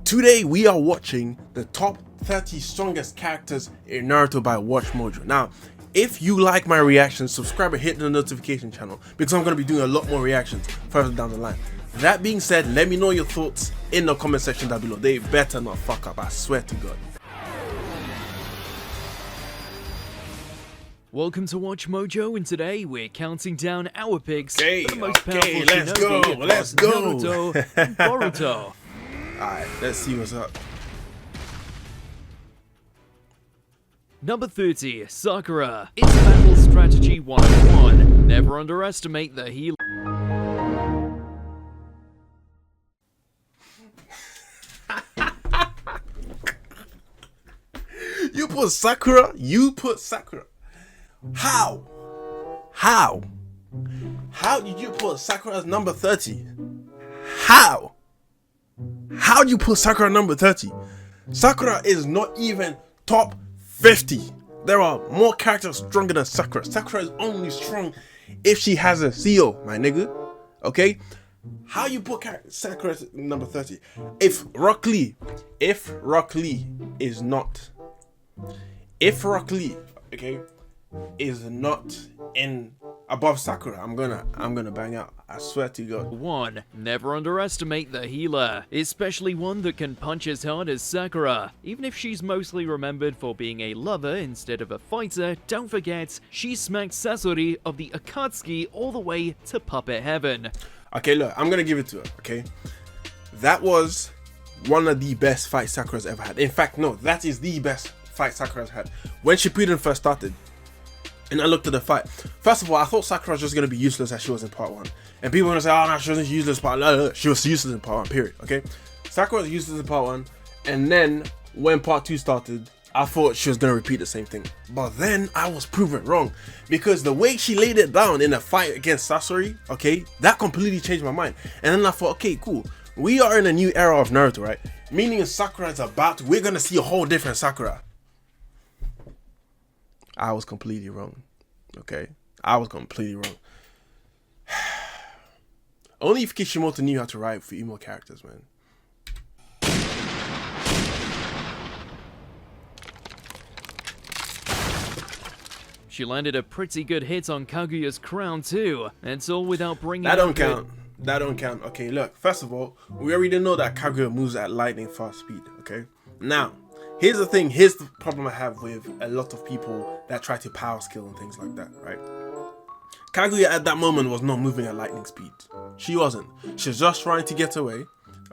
Today we are watching the top 30 strongest characters in Naruto by WatchMojo. Now, if you like my reactions, subscribe and hit the notification channel because I'm going to be doing a lot more reactions further down the line. That being said, let me know your thoughts in the comment section down below. They better not fuck up, I swear to God. Welcome to WatchMojo, and today we're counting down our picks for the most powerful let's go, shinobi let's across go. Naruto and Boruto. Alright, let's see what's up. Number 30, Sakura. It's Battle Strategy 101. Never underestimate the healer. You put Sakura? You put Sakura? How? How did you put Sakura as number 30? How did you put Sakura number 30? Sakura is not even top 50. There are more characters stronger than Sakura. Sakura is only strong if she has a seal, my nigga. Okay? How you put Sakura as number 30? If Rock Lee is not in above Sakura, I'm gonna bang out. I swear to God. 1. Never underestimate the healer, especially one that can punch as hard as Sakura. Even if she's mostly remembered for being a lover instead of a fighter, don't forget, she smacked Sasori of the Akatsuki all the way to puppet heaven. Okay, look, I'm gonna give it to her, okay? That was one of the best fights Sakura's ever had. In fact, no, that is the best fight Sakura's had. When Shippuden first started, and I looked at the fight. First of all, I thought Sakura was just going to be useless as she was in part 1. And people were going to say, oh no, she wasn't useless in part 1. No, she was useless in part 1, period, okay? Sakura was useless in part 1. And then, when part 2 started, I thought she was going to repeat the same thing. But then, I was proven wrong. Because the way she laid it down in a fight against Sasori, okay, that completely changed my mind. And then I thought, okay, cool. We are in a new era of Naruto, right? Meaning Sakura is we're going to see a whole different Sakura. I was completely wrong. Okay? I was completely wrong. Only if Kishimoto knew how to write for emo characters, man. She landed a pretty good hit on Kaguya's crown too, and it's all without bringing That don't count. That don't count. Okay, look. First of all, we already know that Kaguya moves at lightning fast speed, okay? Now, here's the thing, here's the problem I have with a lot of people that try to power skill and things like that, right? Kaguya at that moment was not moving at lightning speed. She wasn't. She was just trying to get away,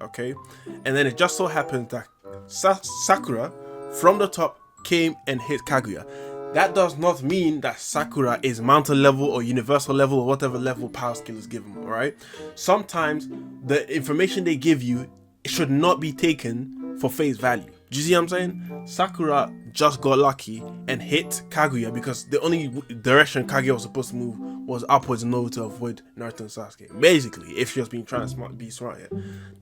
okay? And then it just so happened that Sakura, from the top, came and hit Kaguya. That does not mean that Sakura is mountain level or universal level or whatever level power skill is given, alright? Sometimes the information they give you should not be taken for face value. Do you see what I'm saying? Sakura just got lucky and hit Kaguya because the only direction Kaguya was supposed to move was upwards in order to avoid Naruto and Sasuke. Basically, if she was being trying to be smart here.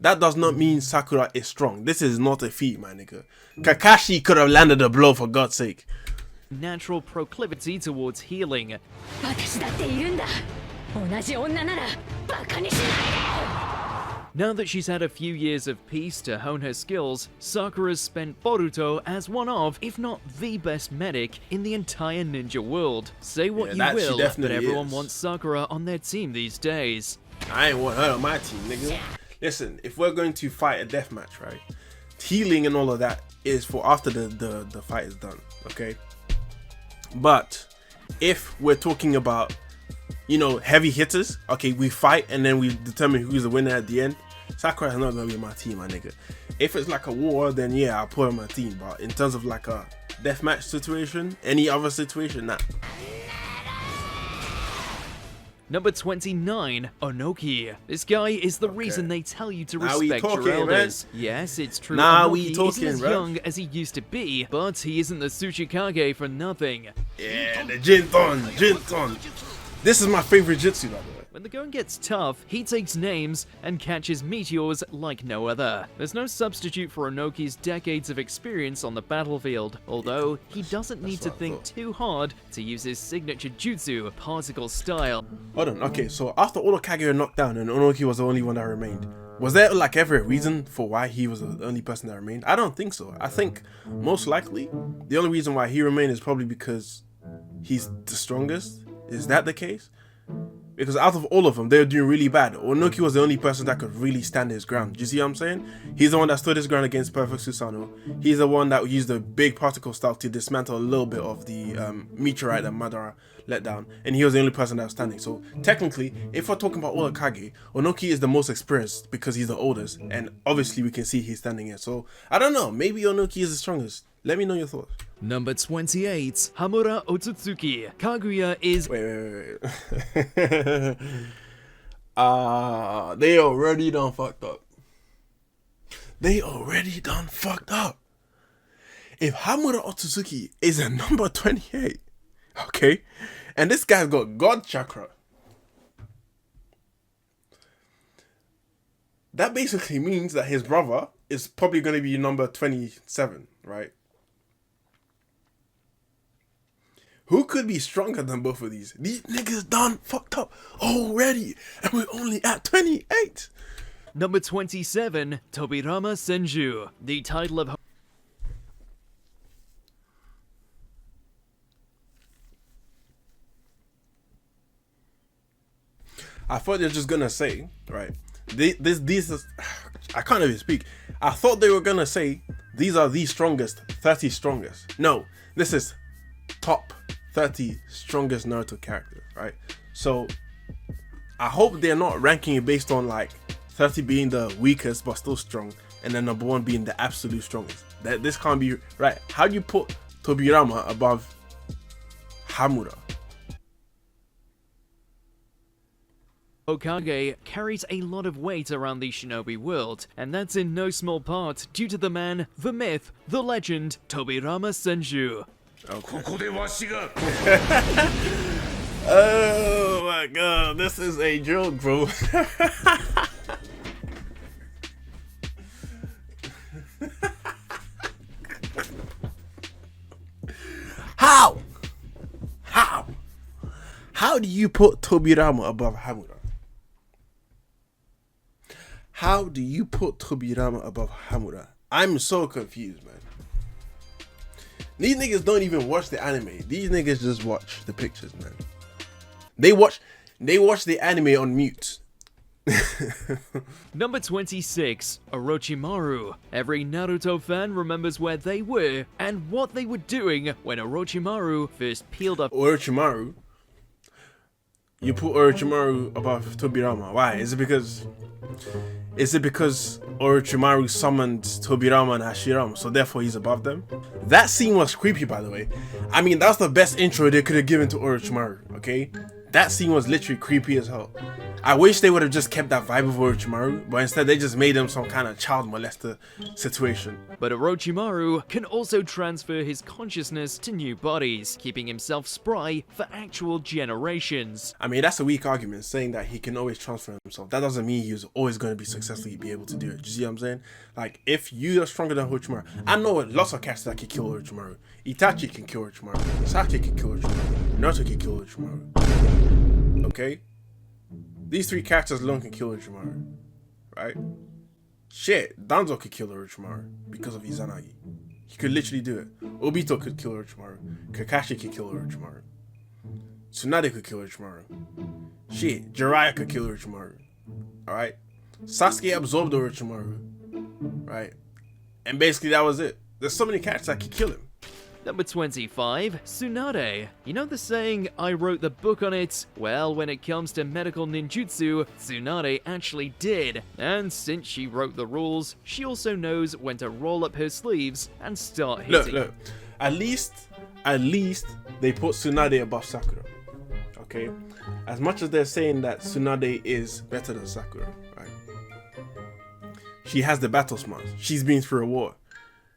That does not mean Sakura is strong. This is not a feat, my nigga. Kakashi could have landed a blow, for God's sake. Natural proclivity towards healing. Now that she's had a few years of peace to hone her skills, Sakura's spent Boruto as one of, if not the best medic in the entire ninja world. Say what you will, but everyone wants Sakura on their team these days. I ain't want her on my team, nigga. Listen, if we're going to fight a deathmatch, right? Healing and all of that is for after the fight is done, okay? But if we're talking about, you know, heavy hitters, okay, we fight and then we determine who's the winner at the end. Sakura's not gonna be my team, my nigga. If it's like a war, then yeah, I'll put her on my team. But in terms of like a deathmatch situation, any other situation, nah. Number 29, Onoki. This guy is the reason they tell you to respect your elders. Man. Yes, it's true. Onoki isn't as young as he used to be, but he isn't the Tsuchikage for nothing. Yeah, the Jinton. This is my favorite jutsu, by the way. When the going gets tough, he takes names and catches meteors like no other. There's no substitute for Onoki's decades of experience on the battlefield, although he doesn't need to think too hard to use his signature jutsu, particle style. Hold on, okay, so after all of Kaguya knocked down and Onoki was the only one that remained, Was there like ever a reason for why he was the only person that remained? I don't think so. I think most likely the only reason why he remained is probably because he's the strongest. Is that the case? Because out of all of them, they were doing really bad. Onoki was the only person that could really stand his ground. Do you see what I'm saying? He's the one that stood his ground against Perfect Susanoo. He's the one that used the big particle style to dismantle a little bit of the meteorite that Madara let down. And he was the only person that was standing. So technically, if we're talking about all Kage, Onoki is the most experienced because he's the oldest. And obviously we can see he's standing here. So I don't know. Maybe Onoki is the strongest. Let me know your thoughts. Number 28, Hamura Otsutsuki. Kaguya is... Wait. They already done fucked up. If Hamura Otsutsuki is a number 28, okay, and this guy's got God Chakra, that basically means that his brother is probably going to be number 27, right? Who could be stronger than both of these? These niggas done fucked up already, and we're only at 28. Number 27, Tobirama Senju. The title of... I thought they were just gonna say, right, these I can't even speak. I thought they were gonna say, these are the strongest, 30 strongest. No, this is top 30 strongest Naruto characters, right? So I hope they're not ranking it based on like 30 being the weakest but still strong, and then number 1 being the absolute strongest. This can't be right. How do you put Tobirama above Hamura? Hokage carries a lot of weight around the shinobi world, and that's in no small part due to the man, the myth, the legend, Tobirama Senju. Okay. Oh my god, this is a joke, bro. How do you put Tobirama above Hamura? How do you put Tobirama above Hamura? I'm so confused, man. These niggas don't even watch the anime. These niggas just watch the pictures, man. They watch the anime on mute. Number 26, Orochimaru. Every Naruto fan remembers where they were and what they were doing when Orochimaru first peeled up. Orochimaru? You put Orochimaru above Tobirama. Why? Is it because Orochimaru summoned Tobirama and Hashirama, so therefore he's above them? That scene was creepy, by the way. I mean, that's the best intro they could have given to Orochimaru, okay? That scene was literally creepy as hell. I wish they would have just kept that vibe of Orochimaru, but instead they just made him some kind of child molester situation. But Orochimaru can also transfer his consciousness to new bodies, keeping himself spry for actual generations. I mean, that's a weak argument, saying that he can always transfer himself. That doesn't mean he was always going to be successfully be able to do it. Do you see what I'm saying? Like, if you are stronger than Orochimaru, I know lots of characters that can kill Orochimaru. Itachi can kill Orochimaru. Sasuke can kill Orochimaru. Naruto can kill Orochimaru. Okay? These 3 characters alone can kill Orochimaru, right? Shit, Danzo could kill Orochimaru because of Izanagi. He could literally do it. Obito could kill Orochimaru. Kakashi could kill Orochimaru. Tsunade could kill Orochimaru. Shit, Jiraiya could kill Orochimaru. Alright? Sasuke absorbed Orochimaru. Right? And basically that was it. There's so many characters that could kill him. Number 25, Tsunade. You know the saying, I wrote the book on it? Well, when it comes to medical ninjutsu, Tsunade actually did. And since she wrote the rules, she also knows when to roll up her sleeves and start hitting. Look. At least they put Tsunade above Sakura. Okay? As much as they're saying that Tsunade is better than Sakura, right? She has the battle smarts. She's been through a war.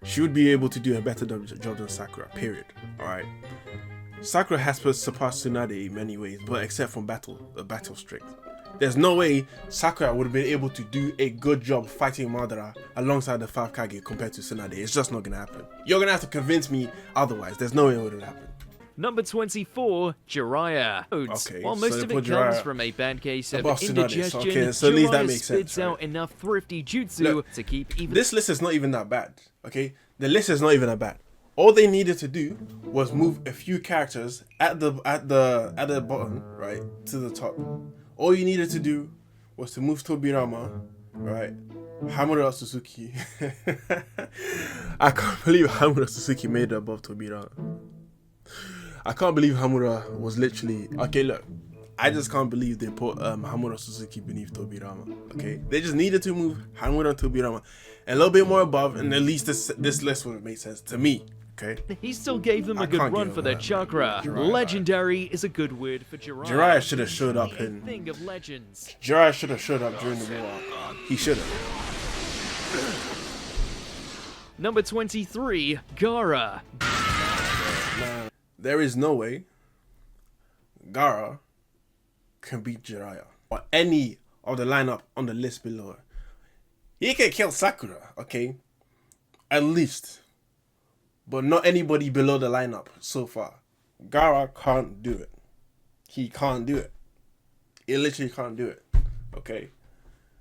She would be able to do a better job than Sakura, period. Alright? Sakura has surpassed Tsunade in many ways, but except from battle strict. There's no way Sakura would have been able to do a good job fighting Madara alongside the 5 Kage compared to Tsunade. It's just not gonna happen. You're gonna have to convince me otherwise. There's no way it would have happened. Number 24, Jiraiya. Okay, While so most they of it put comes Jiraiya from a bad case of above Tsunade. indigestion, Okay, so at least that Jiraiya makes spits sense, right? out enough thrifty jutsu Look, to keep even... This list is not even that bad, okay? The list is not even that bad. All they needed to do was move a few characters at the bottom, right, to the top. All you needed to do was to move Tobirama, right, Hamura Suzuki. I can't believe Hamura Suzuki made it above Tobirama. I can't believe Hamura was literally... Okay, look. I just can't believe they put Hamura Suzuki beneath Tobirama. Okay? They just needed to move Hamura and Tobirama a little bit more above, and at least this list would have made sense to me. Okay? He still gave them a good run for their chakra. Jiraiya, Legendary is a good word for Jiraiya. Jiraiya should have showed up in... Thing of legends. Jiraiya should have showed up during the war. He should have. Number 23, Gaara. Man, there is no way Gaara can beat Jiraiya or any of the lineup on the list below. He can kill Sakura, okay? At least. But not anybody below the lineup so far. Gaara can't do it. He can't do it. He literally can't do it. Okay?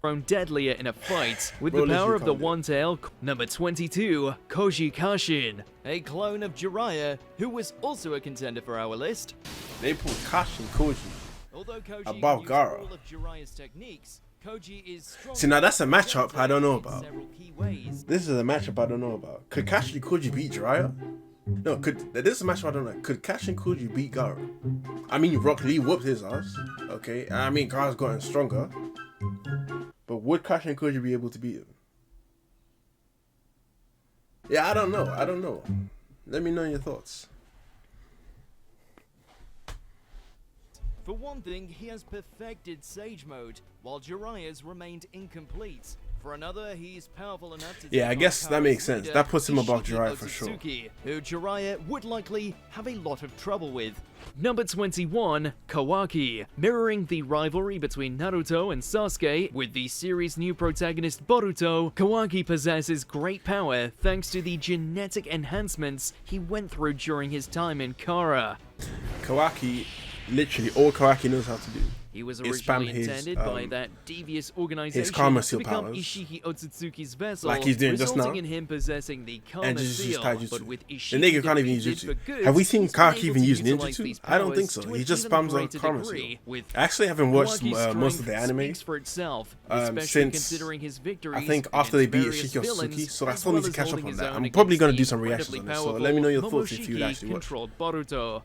Grown deadlier in a fight with Bro, the power literally of the can't do it. One-Tail. Number 22, Koji Kashin, a clone of Jiraiya, who was also a contender for our list. They put Kashin Koji Although Koji above used Gaara. all of Jiraiya's techniques, Koji is strong. See, now that's a matchup I don't know in about. several key ways. This is a matchup I don't know about. Could Kashin Koji beat Jiraiya? No, this is a matchup I don't know. Could Kashin Koji beat Gaara? I mean, Rock Lee whooped his ass. Okay, I mean, Gaara's gotten stronger. But would Kashin Koji be able to beat him? Yeah, I don't know. I don't know. Let me know your thoughts. For one thing, he has perfected Sage Mode, while Jiraiya's remained incomplete. For another, he's powerful enough to Yeah, I take guess on that Gaara's makes sense. leader, That puts him above Ishiki Jiraiya for sure. Otsutsuki, who Jiraiya would likely have a lot of trouble with. Number 21, Kawaki. Mirroring the rivalry between Naruto and Sasuke, with the series' new protagonist Boruto, Kawaki possesses great power thanks to the genetic enhancements he went through during his time in Kara. Kawaki, literally all Kawaki knows how to do. He was Is spam originally his, intended by that devious organization karma to seal become powers. Ishiki Otsutsuki's vessel, Like he's doing just resulting now. in him possessing the karma And just use seal. taijutsu. But with The Ishiki nigga can't even use defeated jutsu. for good, Have we seen he's Kawaki able even to use utilize ninjutsu? these I don't think powers so. to He an just even spams a greater karma degree. seal. With I actually haven't watched Kawaki's most of the strength anime speaks for itself, especially since considering his victories I think against after they beat various Ishiki Otsutsuki, villains, so I as still well need to as catch up holding on his that. own I'm against probably gonna the do some reactions incredibly on this, so let me know your powerful thoughts if you'd Momoshiki actually watch. controlled Boruto.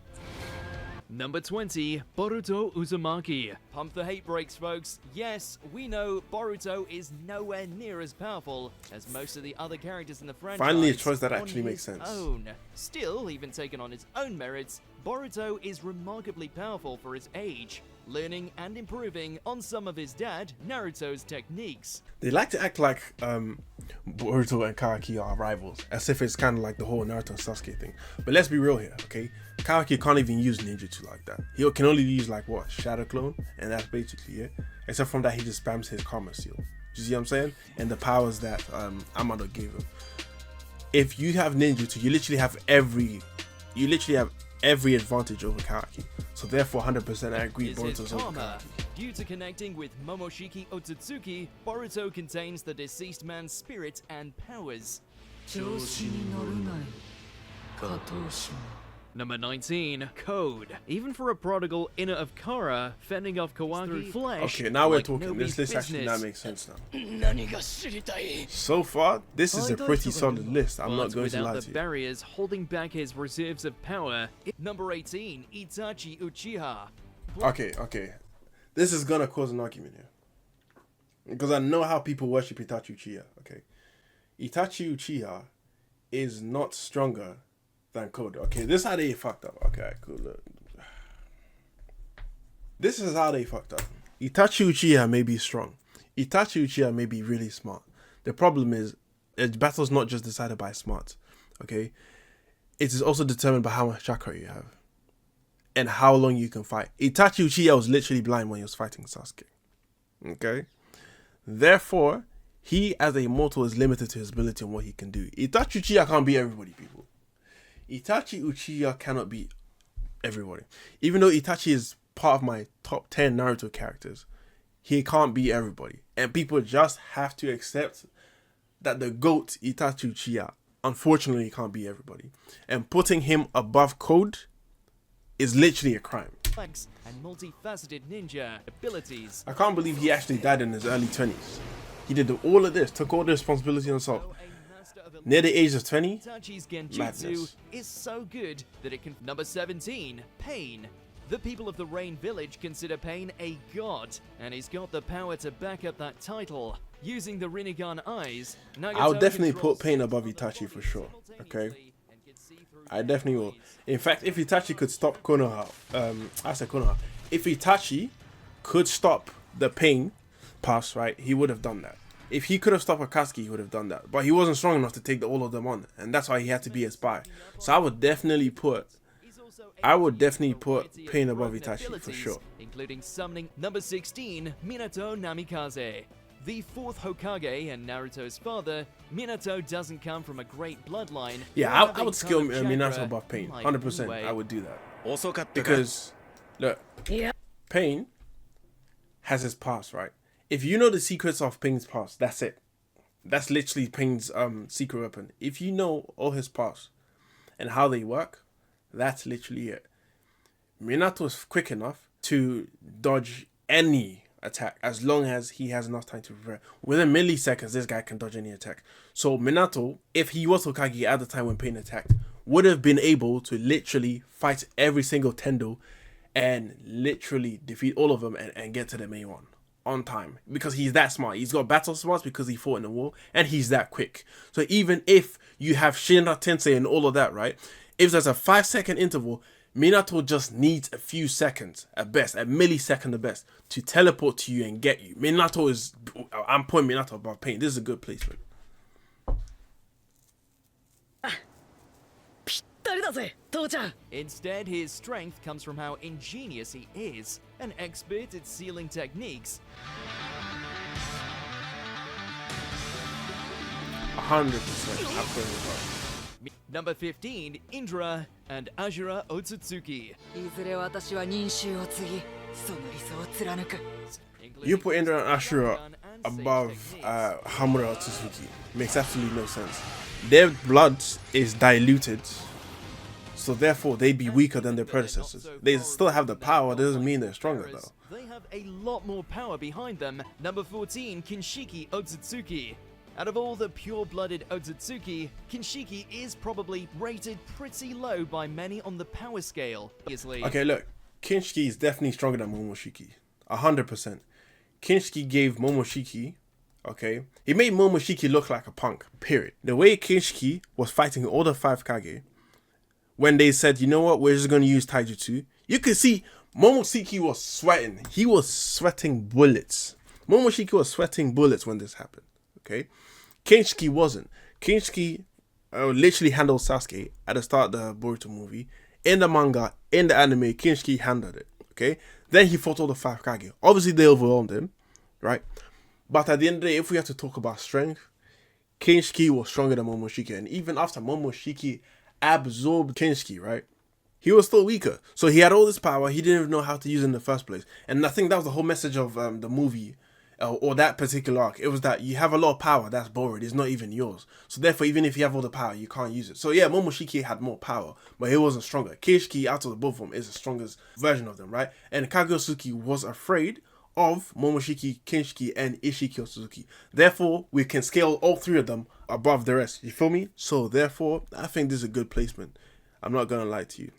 Number 20, Boruto Uzumaki. Pump the hate brakes, folks. Yes, we know Boruto is nowhere near as powerful as most of the other characters in the franchise. Finally, a choice that on actually makes his sense. Own. Still, even taken on his own merits, Boruto is remarkably powerful for his age, learning and improving on some of his dad, Naruto's techniques. They like to act like Boruto and Kawaki are rivals, as if it's kind of like the whole Naruto and Sasuke thing. But let's be real here, okay? Kawaki can't even use ninjutsu like that. He can only use like what, Shadow Clone, and that's basically it. Except from that, he just spams his karma seal. You see what I'm saying? And the powers that Amado gave him. If you have ninjutsu, you literally have every advantage over Kawaki. So therefore, 100% I agree. Is Boruto's his over karma. Kawaki. Due to connecting with Momoshiki Otsutsuki, Boruto contains the deceased man's spirit and powers. Number 19, Code. Even for a prodigal inner of Kara, fending off Kawaki through flesh. Okay, now we're like talking. nobody's This list actually now business. makes sense now. So far, this is a pretty solid list. I'm not But going to without lie the to you. barriers holding back his reserves of power. Number 18, Itachi Uchiha. Okay. This is gonna cause an argument here. Because I know how people worship Itachi Uchiha, okay? Itachi Uchiha is not stronger than Code. Okay, this is how they fucked up. Okay, cool. Look. This is how they fucked up. Itachi Uchiha may be strong. Itachi Uchiha may be really smart. The problem is, the battle's not just decided by smart, okay? It is also determined by how much chakra you have. And how long you can fight. Itachi Uchiha was literally blind when he was fighting Sasuke. Okay? Therefore, he as a mortal is limited to his ability and what he can do. Itachi Uchiha can't beat everybody, people. Itachi Uchiha cannot beat everybody. Even though Itachi is part of my top 10 Naruto characters, he can't beat everybody. And people just have to accept that the GOAT, Itachi Uchiha, unfortunately can't beat everybody. And putting him above Code is literally a crime. And multifaceted ninja abilities. I can't believe he actually died in his early 20s. He did all of this, took all the responsibility on himself. Near the age of 20, Itachi's genjutsu madness. is so good that it can. Number 17, Pain. The people of the Rain Village consider Pain a god, and he's got the power to back up that title. Using the Rinnegan eyes, I'll definitely put Pain above Itachi for sure, okay? I definitely will. In fact, if Itachi could stop Konoha, if Itachi could stop the Pain pass, right, he would have done that. If he could have stopped Akatsuki, he would have done that. But he wasn't strong enough to take all of them on, and that's why he had to be a spy. So I would definitely put Pain above Itachi for sure. Including summoning. Number 16, Minato Namikaze. The 4th Hokage and Naruto's father, Minato doesn't come from a great bloodline. Yeah, I would skill Minato above Pain. 100%. I would do that. Because, look, Pain has his past, right? If you know the secrets of Pain's past, that's it. That's literally Pain's secret weapon. If you know all his past and how they work, that's literally it. Minato is quick enough to dodge any attack as long as he has enough time to prepare. Within milliseconds, this guy can dodge any attack. So Minato, if he was Hokage at the time when Pain attacked, would have been able to literally fight every single Tendo and literally defeat all of them and get to the main one on time, because he's that smart. He's got battle smarts because he fought in the war, and he's that quick. So even if you have Shinra Tensei and all of that, right, if there's a 5-second interval, Minato just needs a few seconds at best, a millisecond at best, to teleport to you and get you. I'm putting Minato above Pain. This is a good placement. Instead, his strength comes from how ingenious he is, an expert at sealing techniques. 100%. I put him above. Number 15, Indra and Ashura Otsutsuki. You put Indra and Ashura above Hamura Otsutsuki. Makes absolutely no sense. Their blood is diluted, so therefore they'd be weaker than their predecessors. They still have the power, that doesn't mean they're stronger though. They have a lot more power behind them. Number 14, Kinshiki Otsutsuki. Out of all the pure-blooded Otsutsuki, Kinshiki is probably rated pretty low by many on the power scale. Okay, look, Kinshiki is definitely stronger than Momoshiki. 100%. Kinshiki gave Momoshiki, okay, he made Momoshiki look like a punk, period. The way Kinshiki was fighting all the 5 Kage, when they said, you know what, we're just going to use Taijutsu, you could see Momoshiki was sweating. He was sweating bullets. Momoshiki was sweating bullets when this happened, okay? Kinshiki wasn't. Kinshiki literally handled Sasuke at the start of the Boruto movie. In the manga, in the anime, Kinshiki handled it, okay? Then he fought all the 5 Kage. Obviously, they overwhelmed him, right? But at the end of the day, if we have to talk about strength, Kinshiki was stronger than Momoshiki. And even after Momoshiki absorbed Kinshiki, right, he was still weaker. So he had all this power, he didn't even know how to use it in the first place. And I think that was the whole message of the movie, or that particular arc. It was that you have a lot of power that's borrowed, it's not even yours. So therefore, even if you have all the power, you can't use it. So yeah, Momoshiki had more power, but he wasn't stronger. Kinshiki, out of the both of them, is the strongest version of them, right? And Kage was afraid of Momoshiki, Kinshiki, and Ishiki Otsutsuki. Therefore, we can scale all 3 of them above the rest. You feel me? So therefore, I think this is a good placement. I'm not gonna lie to you.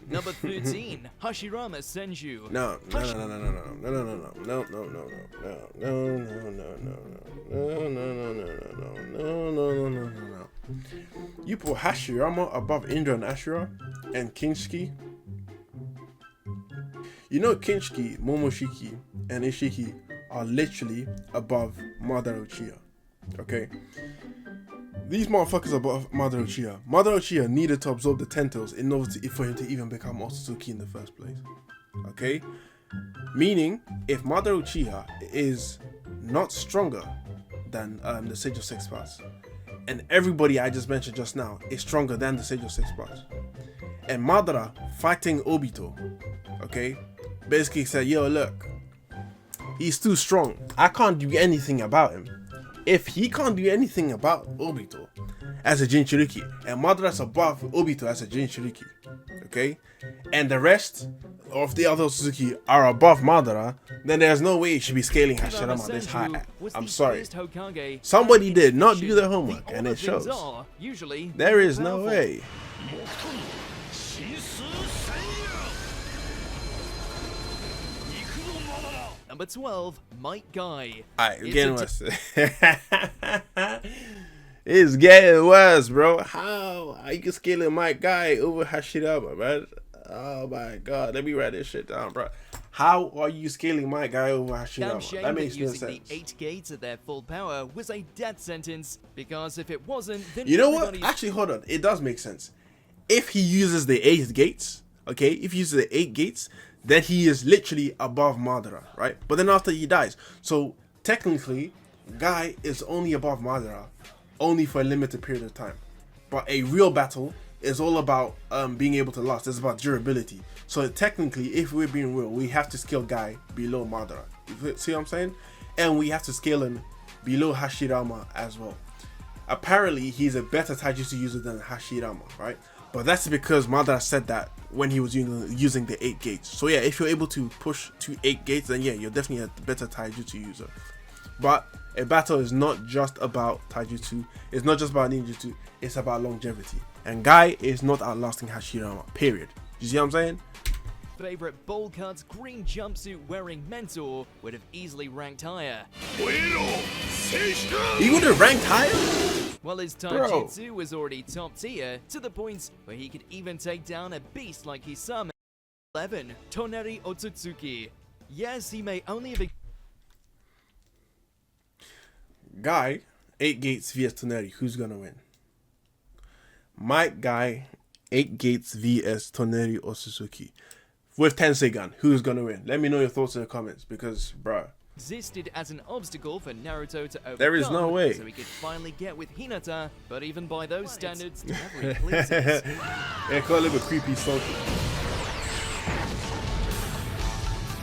Number 13, Hashirama Senju. No. You put Hashirama above Indra and Ashura and Kinshiki. You know Kinshiki, Momoshiki, and Ishiki are literally above Madara Uchiha. Okay? These motherfuckers are above Madara Uchiha. Madara Uchiha needed to absorb the Tentos in order for him to even become Otsutsuki in the first place. Okay? Meaning, if Madara Uchiha is not stronger than the Sage of Six Paths, and everybody I just mentioned just now is stronger than the Sage of Six Paths, and Madara fighting Obito, okay, basically said, yo, look, he's too strong. I can't do anything about him. If he can't do anything about Obito as a Jinchuriki, and Madara's above Obito as a Jinchuriki, okay, and the rest of the other Suzuki are above Madara, then there's no way he should be scaling Hashirama this high. I'm sorry. Somebody did not do their homework, and it shows. There is no way. Number 12, Might Guy. Alright, getting worse. It's getting worse, bro. How are you scaling Might Guy over Hashirama, man? Oh my god, let me write this shit down, bro. How are you scaling Might Guy over Hashirama? That makes no sense. Using the 8 gates at their full power was a death sentence, because if it wasn't, then you know what? Actually, hold on. It does make sense. If he uses the 8 gates, okay, if he uses the 8 gates, then he is literally above Madara, right? But then after he dies, so technically, Guy is only above Madara, only for a limited period of time. But a real battle is all about being able to last. It's about durability. So technically, if we're being real, we have to scale Guy below Madara. You see what I'm saying? And we have to scale him below Hashirama as well. Apparently, he's a better taijutsu user than Hashirama, right? But that's because Madara said that when he was using the 8 gates. So yeah, if you're able to push to 8 gates, then yeah, you're definitely a better taijutsu user. But a battle is not just about taijutsu. It's not just about ninjutsu. It's about longevity. And Guy is not outlasting Hashirama, period. You see what I'm saying? Favorite bowl cuts green jumpsuit wearing mentor would have easily ranked higher. He would have ranked higher? Well, his taijutsu was already top tier, to the point where he could even take down a beast like Hisame. 11. Toneri Otsutsuki. Yes, he may only have... Guy, 8 gates vs Toneri. Who's gonna win? Might Guy, 8 gates vs Toneri Otsutsuki. With Tensei Gun, who's gonna win? Let me know your thoughts in the comments, because, bruh, existed as an obstacle for Naruto to overcome. There is no way. So he could finally get with Hinata, but even by those standards, never really pleases. Yeah, call him a creepy soldier.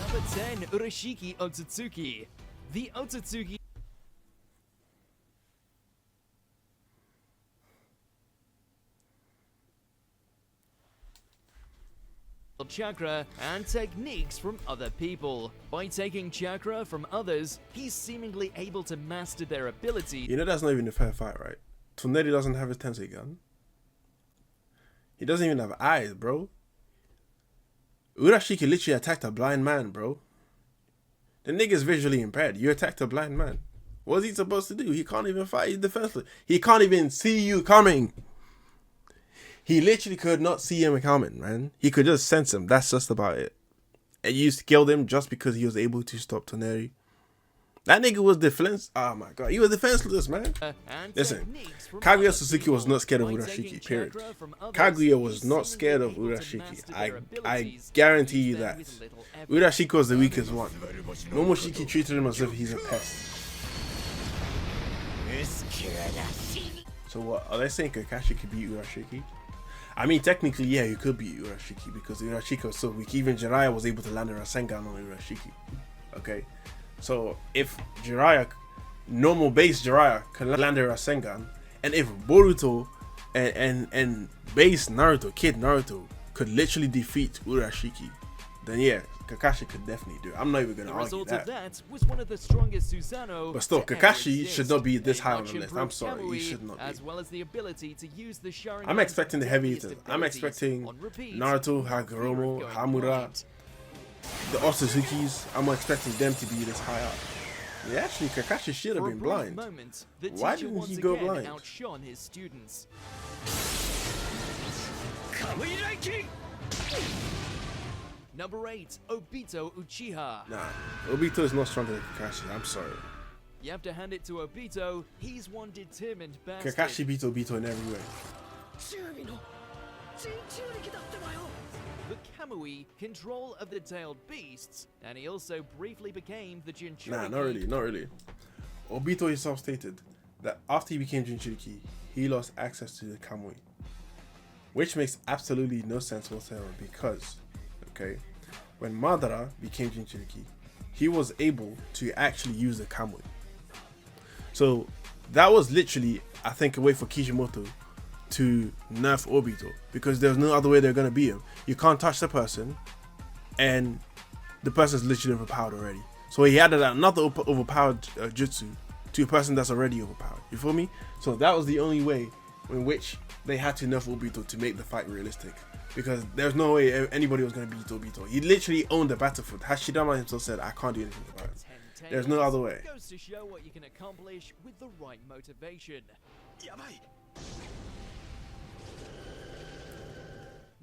Number 10, Urashiki Otsutsuki. The Otsutsuki chakra and techniques from other people. By taking chakra from others, he's seemingly able to master their ability. You know that's not even a fair fight, right? Toneri doesn't have his Tensei Gun. He doesn't even have eyes, bro. Urashiki literally attacked a blind man, bro. The nigga's visually impaired. You attacked a blind man. What's he supposed to do? He can't even fight. He's defenseless. He can't even see you coming. He literally could not see him coming, man. He could just sense him. That's just about it. And you killed him just because he was able to stop Toneri. That nigga was defenseless. Oh my god. He was defenseless, man. Listen, Kaguya Suzuki was not scared of Urashiki, period. Kaguya was not scared of Urashiki. I guarantee you that. Urashiki was the weakest one. Momoshiki treated him as if he's a pest. So what? Are they saying Kakashi could beat Urashiki? I mean, technically, yeah, you could beat Urashiki because Urashiki was so weak. Even Jiraiya was able to land a Rasengan on Urashiki. Okay? So, if Jiraiya, normal base Jiraiya, can land a Rasengan, and if Boruto and base Naruto, Kid Naruto, could literally defeat Urashiki, then yeah, Kakashi could definitely do it. I'm not even going to argue that. The result of that was one of the strongest Susanoo. But still, Kakashi should not be this high on the list. I'm sorry, he should not be. As well as the ability to use the Sharingan. I'm expecting the heavy hitters. I'm expecting Naruto, Hagoromo, Hamura, the Otsuzukis. I'm expecting them to be this high up. Yeah, actually, Kakashi should have been blind. Why didn't he go blind? Outshone his students. Number 8, Obito Uchiha. Nah, Obito is not stronger than Kakashi. I'm sorry. You have to hand it to Obito. He's one determined bastard. Kakashi beat Obito in every way. The Kamui, control of the tailed beasts, and he also briefly became the Jinchuriki. Nah, not really, not really. Obito himself stated that after he became Jinchuriki, he lost access to the Kamui. which makes absolutely no sense whatsoever because, okay, when Madara became Jinchuriki, he was able to actually use the Kamui. So that was literally, I think, a way for Kishimoto to nerf Obito because there's no other way they're gonna beat him. You can't touch the person, and the person's literally overpowered already. So he added another overpowered jutsu to a person that's already overpowered. You feel me? So that was the only way in which they had to nerf Obito to make the fight realistic. Because there's no way anybody was going to beat Obito. He literally owned the battlefield. Hashirama himself said, I can't do anything about it. There's no other way. Goes to show what you can accomplish with the right motivation.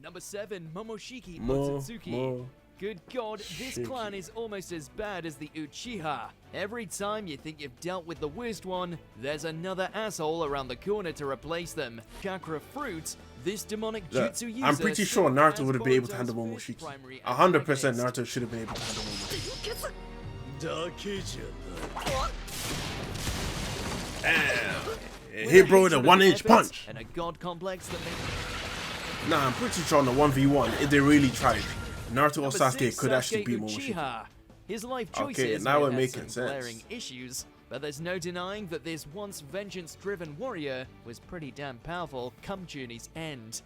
Number 7, Momoshiki Otsutsuki. Good God, this clan is almost as bad as the Uchiha. Every time you think you've dealt with the worst one, there's another asshole around the corner to replace them. Chakra fruit, this demonic jutsu user. I'm pretty sure Naruto would have been able to handle Momoshiki. 100% Naruto should have been able to handle Momoshiki. Damn. Hit bro with a 1-inch punch. And a god complex that Nah, I'm pretty sure on the 1v1, if they really tried, Naruto or Sasuke could actually beat Momoshiki. His life choices Okay, now we're making some sense. glaring issues, but there's no denying that this once vengeance-driven warrior was pretty damn powerful come Journey's end.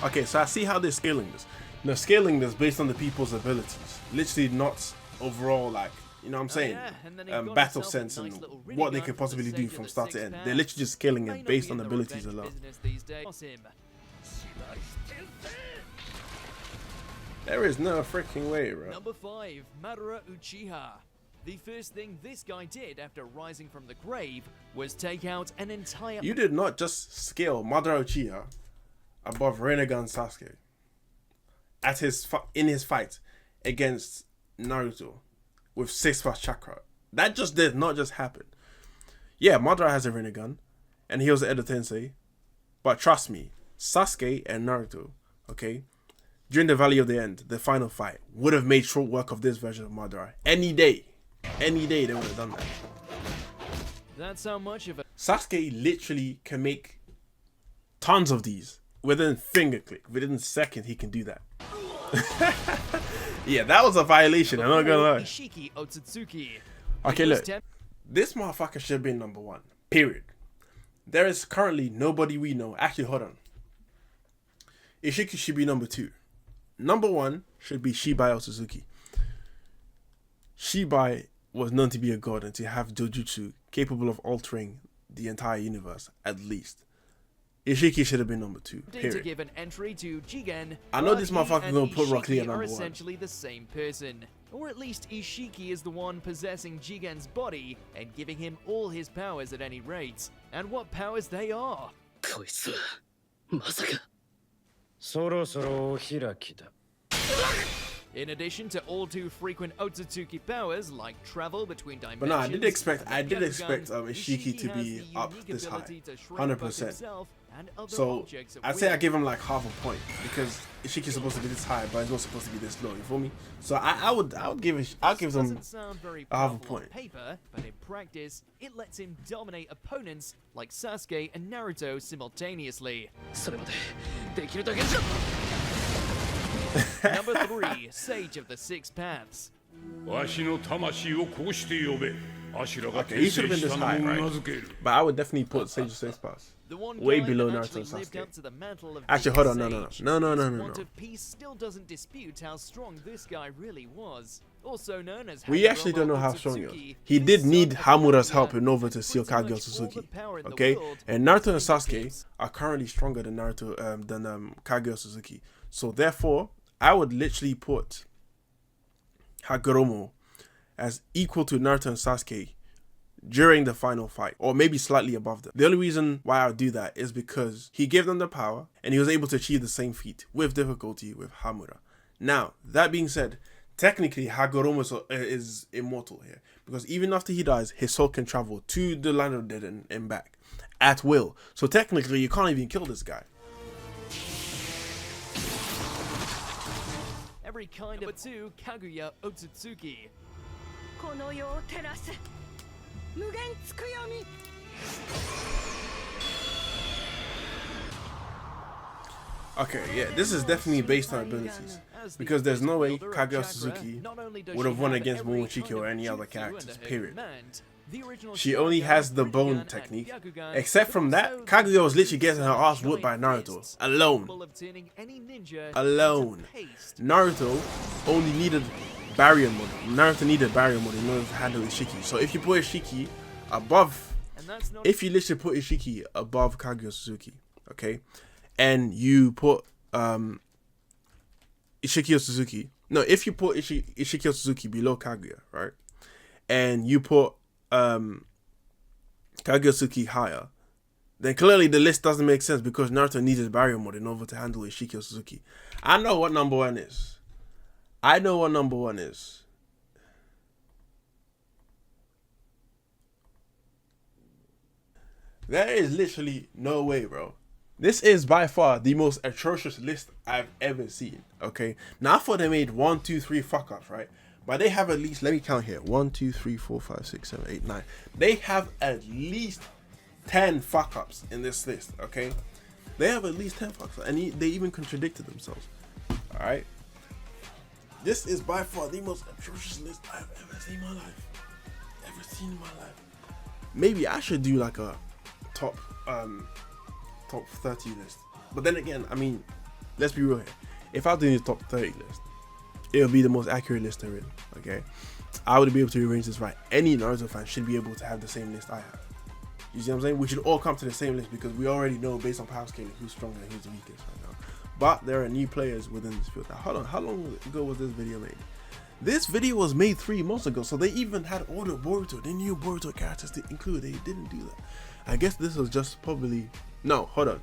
Okay, so I see how they're scaling this. They're scaling this based on the people's abilities. Literally not overall, like, you know what I'm saying? Battle sense and what they could possibly do from start to end. They're literally just scaling it based on abilities alone. There is no freaking way, bro. Number 5, Madara Uchiha. The first thing this guy did after rising from the grave was take out an entire... You did not just scale Madara Uchiha above Rinnegan Sasuke at in his fight against Naruto with 6+ chakra. That just did not just happen. Yeah, Madara has a Rinnegan and he was the Edo Tensei, but trust me, Sasuke and Naruto, okay, during the Valley of the End, the final fight, would have made short work of this version of Madara. Any day they would have done that. That's how much of a... Sasuke literally can make tons of these within finger click. Within a second, he can do that. Yeah, that was a violation, I'm not gonna lie. Ishiki Otsutsuki. Okay, look. This motherfucker should have been number 1. Period. There is currently nobody we know. Actually, hold on. Ishiki should be number 2. Number 1 should be Shibai Otsutsuki. Shibai was known to be a god and to have dojutsu capable of altering the entire universe, at least. Ishiki should have been number 2. Period. To give an entry to Jigen, I know this motherfucker gonna put Rock Lee at are number 1. essentially the same person. Or at least Ishiki is the one possessing Jigen's body and giving him all his powers at any rate. And what powers they are! In addition to all too frequent Otsutsuki powers like travel between dimensions, But no, I did expect Ishiki to be up this high, 100%. So I'd say I give him like half a point because Ishiki's supposed to be this high, but he's not supposed to be this low. You feel me? So I'll give them a half a point. Paper, but in practice, it lets him dominate opponents like Sasuke and Naruto simultaneously. Number 3, Sage of the Six Paths. Okay, he should have been this high, right? But I would definitely put Sage of Six Paths way below Naruto and Sasuke. Actually, hold on, no. Peace still doesn't dispute how strong this guy really was. Also known as we actually don't know how strong he was. He did need Hamura's help in order to seal Kage Otsutsuki. Okay, and Naruto and Sasuke are currently stronger than Kage Otsutsuki. So therefore, I would literally put Hagoromo as equal to Naruto and Sasuke during the final fight, or maybe slightly above them. The only reason why I would do that is because he gave them the power and he was able to achieve the same feat with difficulty with Hamura. Now, that being said, technically Hagoromo is immortal here because even after he dies, his soul can travel to the land of the dead and back at will. So technically, you can't even kill this guy. Every kind of 2, Kaguya Otsutsuki. Okay, yeah, this is definitely based on abilities, because there's no way Kaguya Suzuki would have won against Momoshiki or any other characters, period. She only has the bone technique. Except from that, Kaguya was literally getting her ass whooped by Naruto. Alone. Alone. Naruto only needed barrier mode. Naruto needed barrier mode in order to handle Ishiki. So if you put Ishiki above, if you literally put Ishiki above Kaguya Suzuki, okay, and you put Ishiki or Suzuki, no, if you put Ishiki or Suzuki below Kaguya, right, and you put Kaguya Suzuki higher, then clearly the list doesn't make sense, because Naruto needed barrier mode in order to handle Ishiki or Suzuki. I know what number one is. I know what number one is. There is literally no way, bro. This is by far the most atrocious list I've ever seen, okay? Now, I thought they made 1, 2, 3 fuck-ups, right? But they have at least, let me count here, 1, 2, 3, 4, 5, 6, 7, 8, 9. They have at least 10 fuck-ups in this list, okay? They have at least 10 fuck-ups, and they even contradicted themselves, all right? This is by far the most atrocious list I've ever seen in my life. Ever seen in my life. Maybe I should do like a top 30 list. But then again, I mean, let's be real here. If I was doing a top 30 list, it would be the most accurate list there is, okay? I would be able to arrange this right. Any Naruto fan should be able to have the same list I have. You see what I'm saying? We should all come to the same list, because we already know based on power scaling who's stronger and who's the weakest right now. But there are new players within this field. Now, hold on, how long ago was this video made? This video was made 3 months ago, so they even had all the Boruto, the new Boruto characters to include. They didn't do that. I guess this was just probably... No, hold on.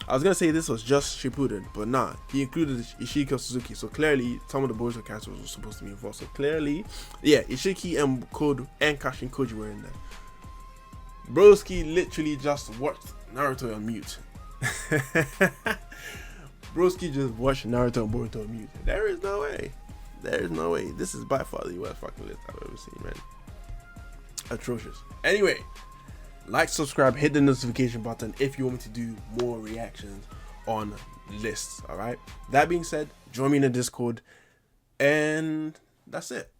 I was gonna say this was just Shippuden, but nah, he included Ishiki Suzuki, so clearly some of the Boruto characters were supposed to be involved. So clearly, yeah, Ishiki and Kashin Koji were in there. Broski literally just watched Naruto on mute. Broski just watched Naruto and Boruto on mute. There is no way. There is no way. This is by far the worst fucking list I've ever seen, man. Atrocious. Anyway, like, subscribe, hit the notification button if you want me to do more reactions on lists, alright? That being said, join me in the Discord, and that's it.